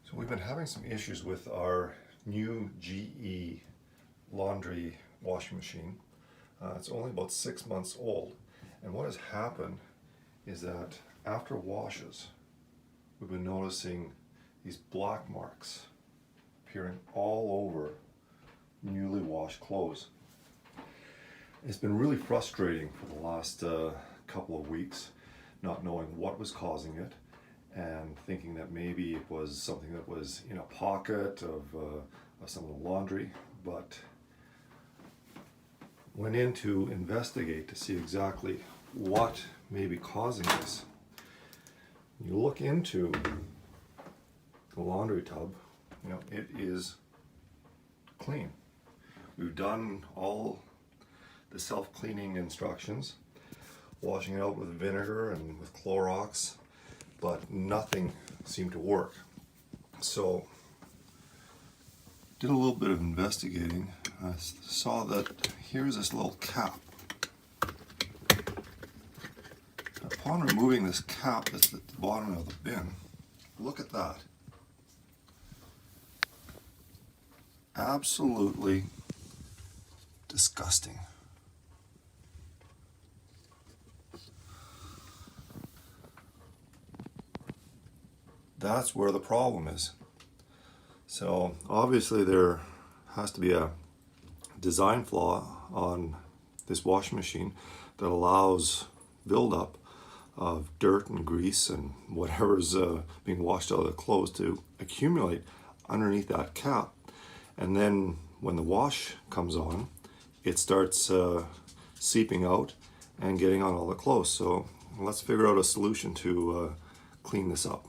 So we've been having some issues with our new GE laundry washing machine. It's only about 6 months old, and what has happened is that after washes, we've been noticing these black marks appearing all over newly washed clothes. It's been really frustrating for the last couple of weeks, not knowing what was causing it and thinking that maybe it was something that was in a pocket of some of the laundry, but went in to investigate to see exactly what may be causing this. You look into the laundry tub, it is clean. We've done all the self-cleaning instructions, washing it out with vinegar and with Clorox, but nothing seemed to work. So did a little bit of investigating. I saw that here's this little cap. Upon removing this cap that's at the bottom of the bin, look at that. Absolutely disgusting. That's where the problem is. So obviously there has to be a design flaw on this washing machine that allows buildup of dirt and grease and whatever's being washed out of the clothes to accumulate underneath that cap. And then when the wash comes on, it starts seeping out and getting on all the clothes. So let's figure out a solution to clean this up.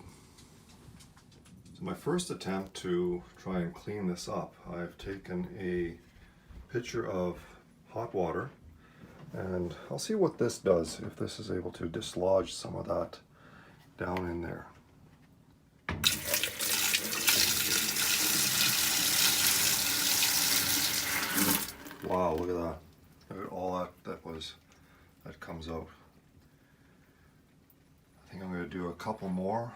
So my first attempt to try and clean this up, I've taken a pitcher of hot water, and I'll see what this does, if this is able to dislodge some of that down in there. Wow, look at that. Look at all that comes out. I think I'm going to do a couple more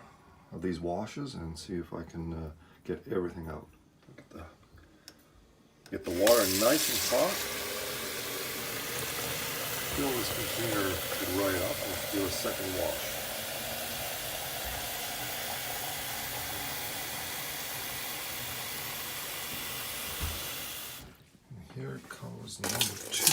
of these washes and see if I can get everything out. Get the water nice and hot. Fill this container right up and do a second wash. And here comes number 2.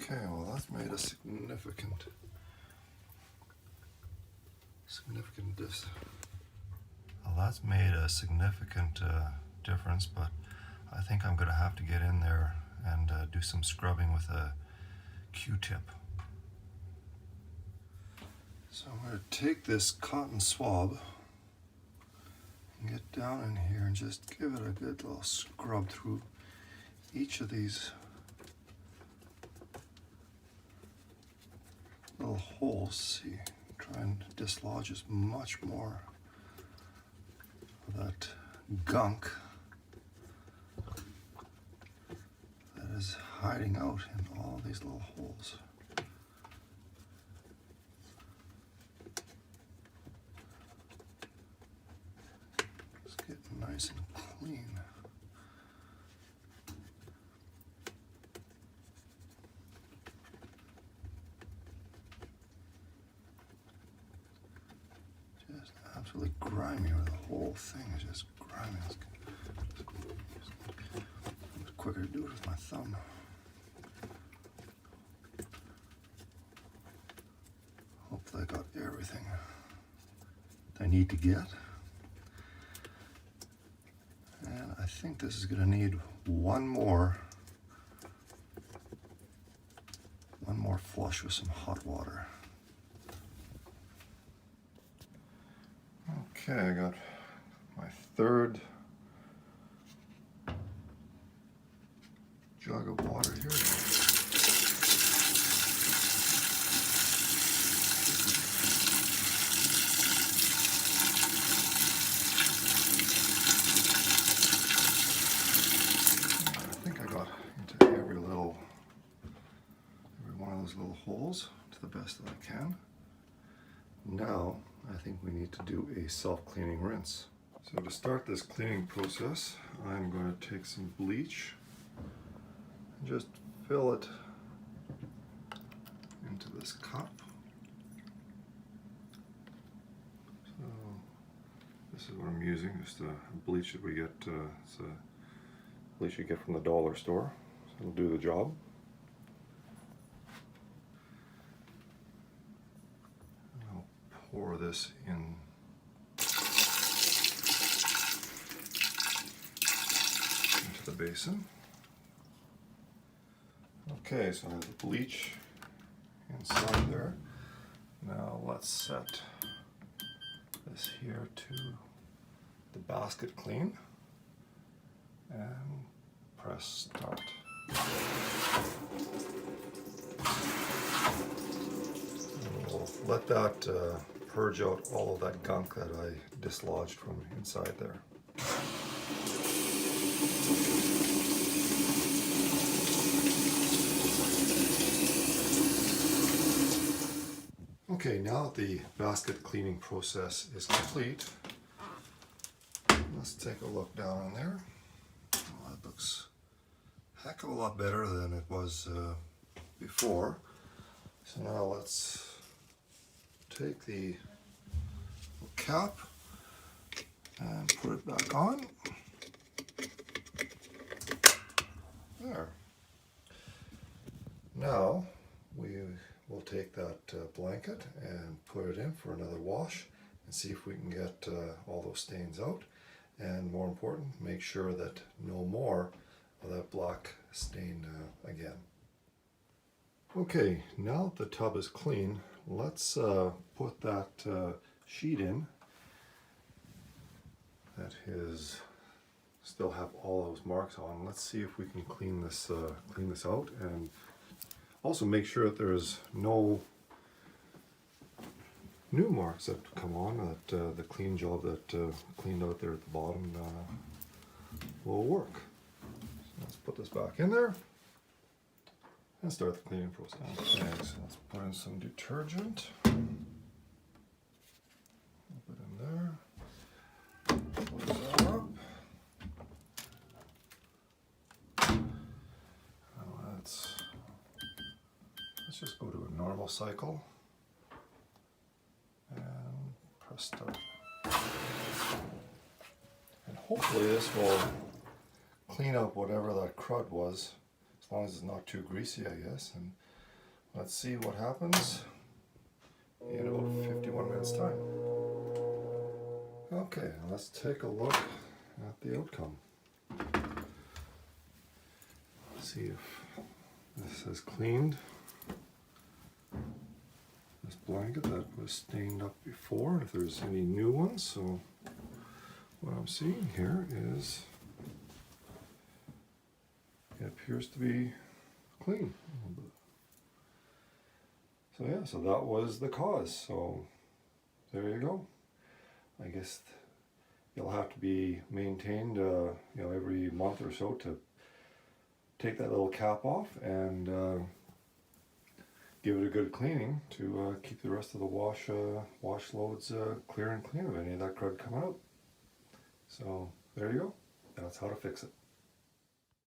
Okay, well that's made a significant difference, but I think I'm going to have to get in there and do some scrubbing with a Q-tip. So I'm going to take this cotton swab and get down in here and just give it a good little scrub through each of these little holes. See, try and dislodge as much more of that gunk that is hiding out in all these little holes. Just get nice and clean. Just absolutely grimy, or the whole thing is just grimy. It's quicker to do it with my thumb. Hopefully I got everything I need to get. And I think this is going to need one more flush with some hot water. Okay, I got my third jug of water here. one of those little holes to the best that I can. Now I think we need to do a self-cleaning rinse. So to start this cleaning process, I'm going to take some bleach and just fill it into this cup. So this is what I'm using, just a bleach that we get, it's a bleach you get from the dollar store. So it'll do the job. And I'll pour this in into the basin. Okay, so I have the bleach inside there. Now let's set this here to the basket clean and press start. And we'll let that purge out all of that gunk that I dislodged from inside there. Okay, now that the basket cleaning process is complete, let's take a look down in there. Well, that looks a heck of a lot better than it was before. So now let's take the cap and put it back on. There. Now we'll take that blanket and put it in for another wash and see if we can get all those stains out, and more important, make sure that no more of that black stain again. Okay, now that the tub is clean, let's put that sheet in that is still have all those marks on. Let's see if we can clean this out, and also make sure that there's no new marks that come on, that the clean job that cleaned out there at the bottom will work. So let's put this back in there and start the cleaning process. Okay, so let's put in some detergent. Put it in there. Close that up. Now let's just go to a normal cycle and press start. And hopefully this will clean up whatever that crud was, as long as it's not too greasy, I guess. And let's see what happens in about 51 minutes time. Okay, let's take a look at the outcome. See if this has cleaned this blanket that was stained up before, if there's any new ones. So what I'm seeing here is it appears to be clean a little bit. So yeah, so that was the cause. So there you go. I guess you'll have to be maintained, every month or so to take that little cap off and give it a good cleaning to keep the rest of the wash loads clear and clean of any of that crud coming out. So there you go. That's how to fix it.